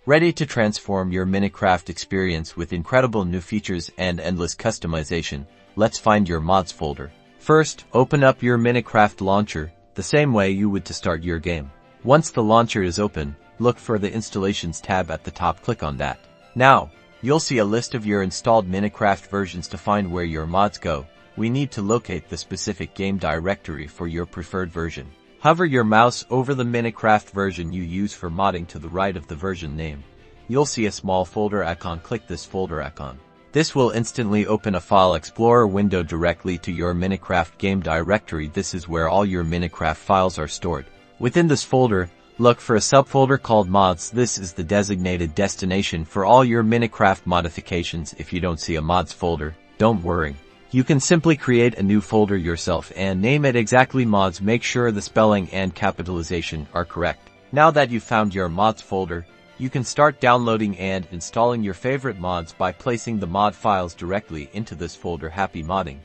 Ready to transform your Minecraft experience with incredible new features and endless customization? Let's find your mods folder. First, open up your Minecraft launcher, the same way you would to start your game. Once the launcher is open, look for the Installations tab at the top. Click on that. Now, you'll see a list of your installed Minecraft versions. To find where your mods go, we need to locate the specific game directory for your preferred version. Hover your mouse over the Minecraft version you use for modding. To the right of the version name, you'll see a small folder icon. Click this folder icon. This will instantly open a file explorer window directly to your Minecraft game directory. This is where all your Minecraft files are stored. Within this folder, look for a subfolder called Mods. This is the designated destination for all your Minecraft modifications. If you don't see a Mods folder, don't worry. You can simply create a new folder yourself and name it exactly Mods. Make sure the spelling and capitalization are correct. Now that you've found your Mods folder, you can start downloading and installing your favorite mods by placing the mod files directly into this folder. Happy modding!